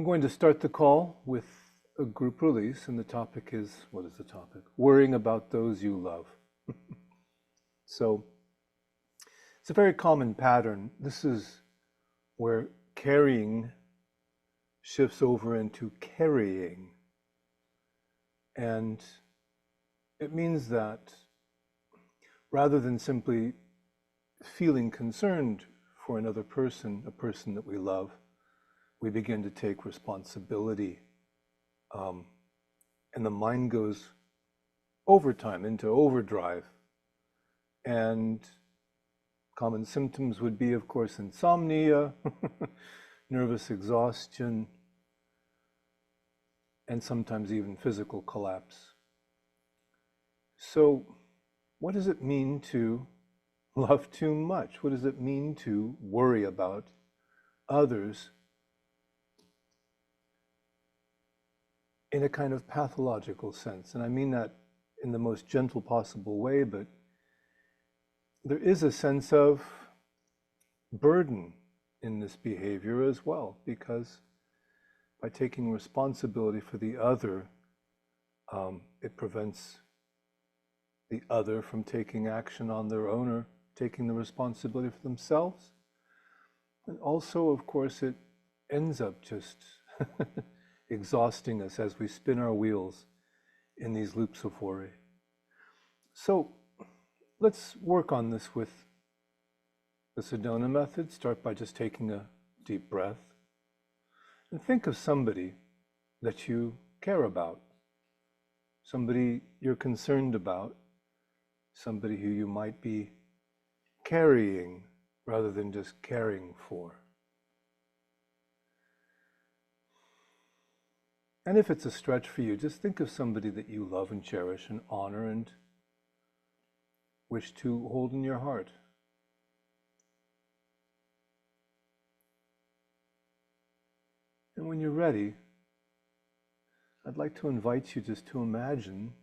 I'm going to start the call with a group release, and the topic is, what is the topic? Worrying about those you love. So it's a very common pattern. This is where carrying shifts over into carrying. And it means that rather than simply feeling concerned for another person, a person that we love, we begin to take responsibility. And the mind goes overtime, into overdrive. And common symptoms would be, of course, insomnia, nervous exhaustion, and sometimes even physical collapse. So, what does it mean to love too much? What does it mean to worry about others in a kind of pathological sense? And I mean that in the most gentle possible way, but there is a sense of burden in this behavior as well, because by taking responsibility for the other, it prevents the other from taking action on their own or taking the responsibility for themselves. And also, of course, it ends up just exhausting us as we spin our wheels in these loops of worry. So let's work on this with the Sedona method. Start by just taking a deep breath and think of somebody that you care about, somebody you're concerned about, somebody who you might be carrying rather than just caring for. And if it's a stretch for you, just think of somebody that you love and cherish and honor and wish to hold in your heart. And when you're ready, I'd like to invite you just to imagine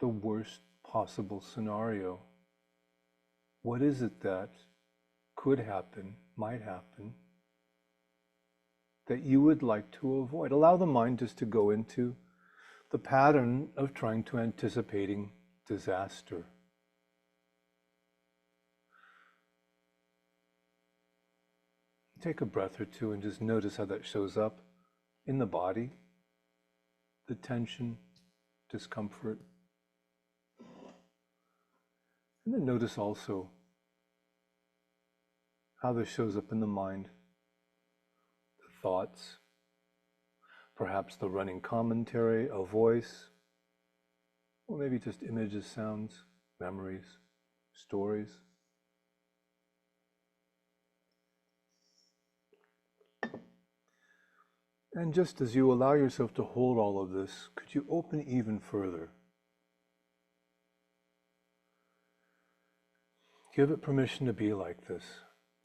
the worst possible scenario. What is it that could happen, might happen, that you would like to avoid? Allow the mind just to go into the pattern of trying to anticipating disaster. Take a breath or two and just notice how that shows up in the body, the tension, discomfort. And then notice also how this shows up in the mind, the thoughts, perhaps the running commentary, a voice, or maybe just images, sounds, memories, stories. And just as you allow yourself to hold all of this, could you open even further? Give it permission to be like this,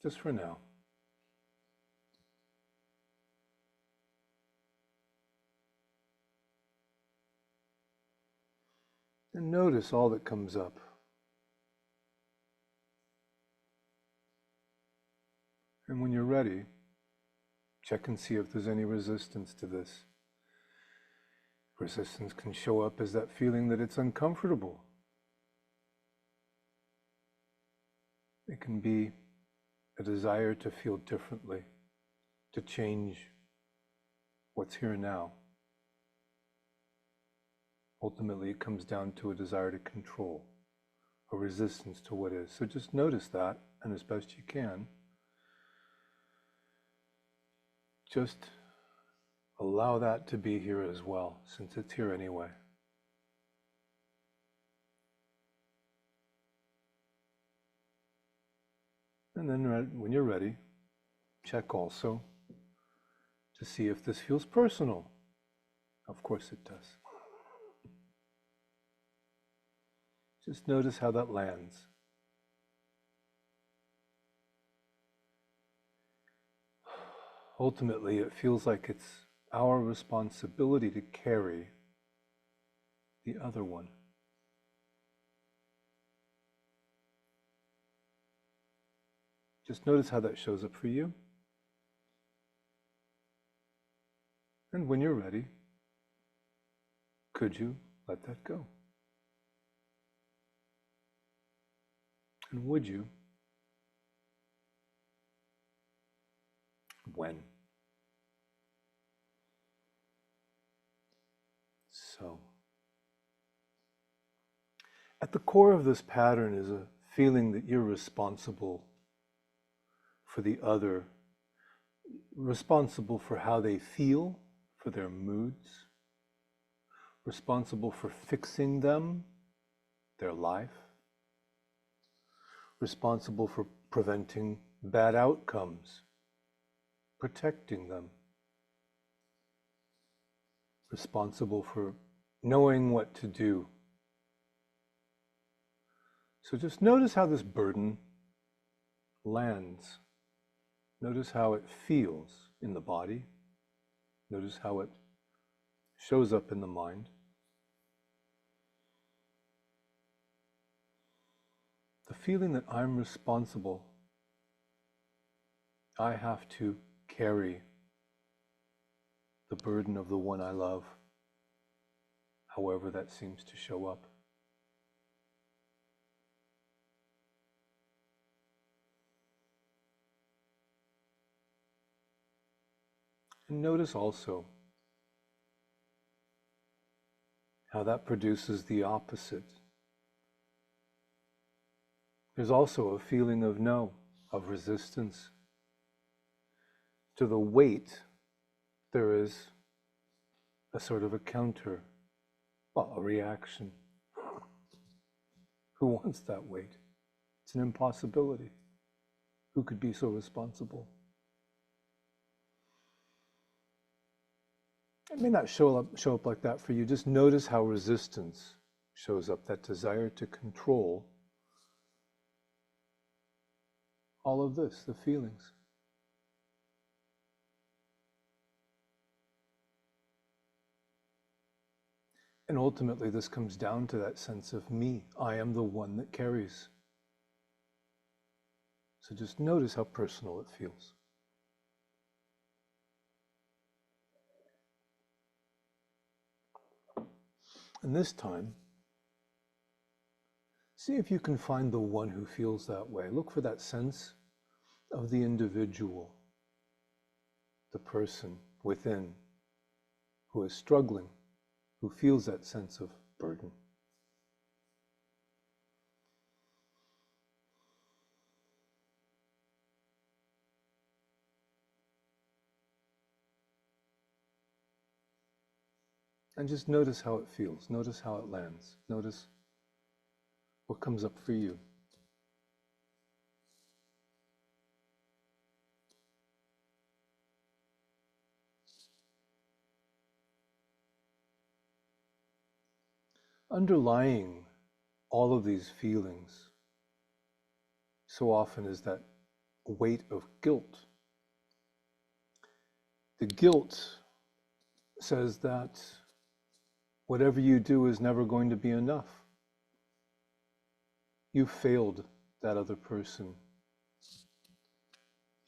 just for now. And notice all that comes up. And when you're ready, check and see if there's any resistance to this. Resistance can show up as that feeling that it's uncomfortable. It can be a desire to feel differently, to change what's here now. Ultimately, it comes down to a desire to control, a resistance to what is. So just notice that, and as best you can, just allow that to be here as well, since it's here anyway. And then when you're ready, check also to see if this feels personal. Of course it does. Just notice how that lands. Ultimately, it feels like it's our responsibility to carry the other one. Just notice how that shows up for you. And when you're ready, could you let that go? And would you? When? So, at the core of this pattern is a feeling that you're responsible for the other, responsible for how they feel, for their moods, responsible for fixing them, their life, responsible for preventing bad outcomes, protecting them, responsible for knowing what to do. So just notice how this burden lands. Notice how it feels in the body. Notice how it shows up in the mind. The feeling that I'm responsible, I have to carry the burden of the one I love, however that seems to show up. And notice also how that produces the opposite. There's also a feeling of no, of resistance. To the weight, there is a sort of a counter, well, a reaction. Who wants that weight? It's an impossibility. Who could be so responsible? It may not show up like that for you. Just notice how resistance shows up, that desire to control all of this, the feelings. And ultimately, this comes down to that sense of me. I am the one that carries. So just notice how personal it feels. And this time, see if you can find the one who feels that way. Look for that sense of the individual, the person within who is struggling, who feels that sense of burden. And just notice how it feels. Notice how it lands. Notice what comes up for you. Underlying all of these feelings so often is that weight of guilt. The guilt says that whatever you do is never going to be enough. You failed that other person.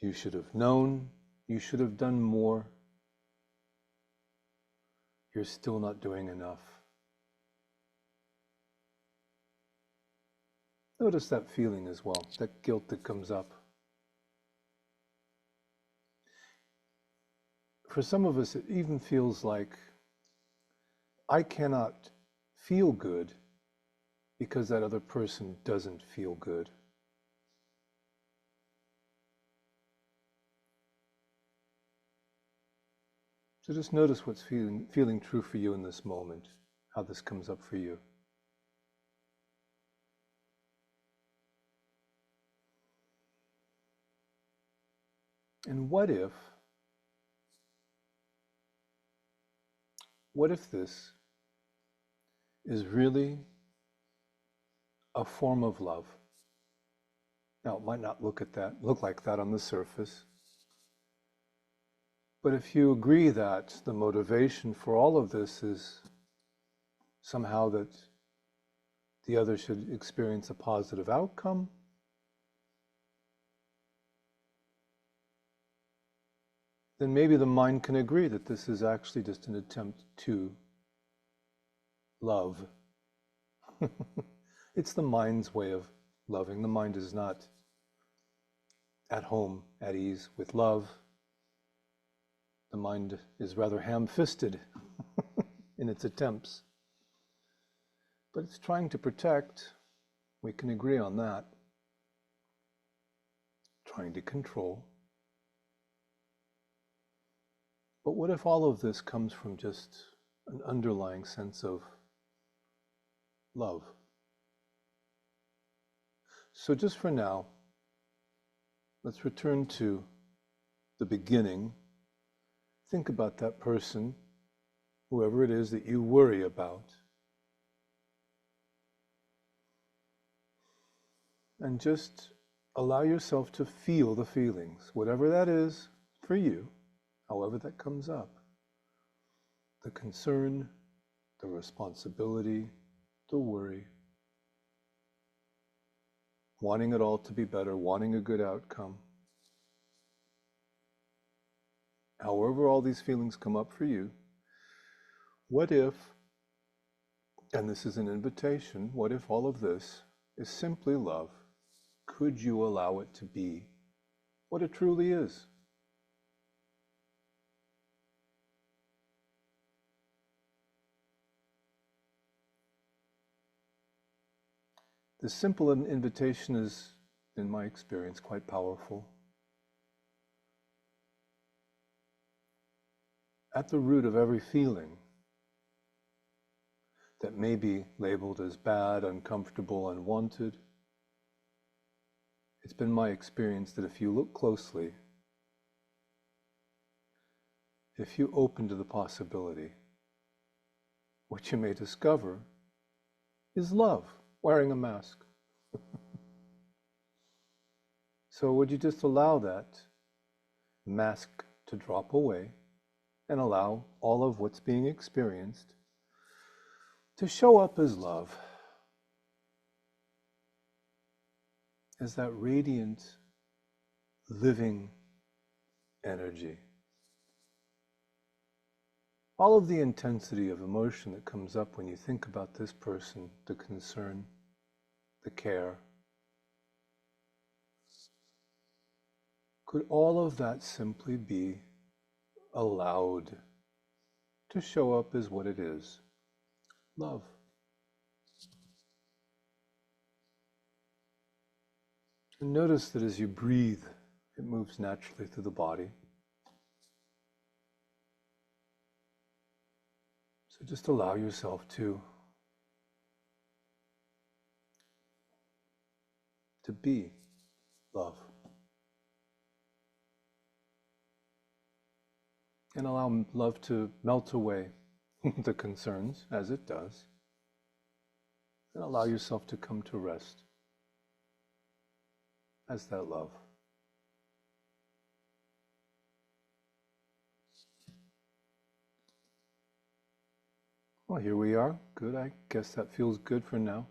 You should have known. You should have done more. You're still not doing enough. Notice that feeling as well, that guilt that comes up. For some of us, it even feels like I cannot feel good because that other person doesn't feel good. So just notice what's feeling true for you in this moment, how this comes up for you. And what if this is really a form of love? Now, it might not look like that on the surface. But if you agree that the motivation for all of this is somehow that the other should experience a positive outcome, then maybe the mind can agree that this is actually just an attempt to love. It's the mind's way of loving. The mind is not at home, at ease with love. The mind is rather ham-fisted in its attempts. But it's trying to protect. We can agree on that. Trying to control. But what if all of this comes from just an underlying sense of love? So just for now, let's return to the beginning. Think about that person, whoever it is that you worry about. And just allow yourself to feel the feelings, whatever that is for you, however that comes up. The concern, the responsibility, the worry. Wanting it all to be better, wanting a good outcome. However all these feelings come up for you, what if, and this is an invitation, what if all of this is simply love? Could you allow it to be what it truly is? This simple invitation is, in my experience, quite powerful. At the root of every feeling that may be labeled as bad, uncomfortable, unwanted, it's been my experience that if you look closely, if you open to the possibility, what you may discover is love wearing a mask. So would you just allow that mask to drop away and allow all of what's being experienced to show up as love, as that radiant, living energy. All of the intensity of emotion that comes up when you think about this person, the concern, the care, could all of that simply be allowed to show up as what it is? Love. And notice that as you breathe, it moves naturally through the body. So just allow yourself to be love. And allow love to melt away the concerns, as it does. And allow yourself to come to rest as that love. Well, here we are. Good. I guess that feels good for now.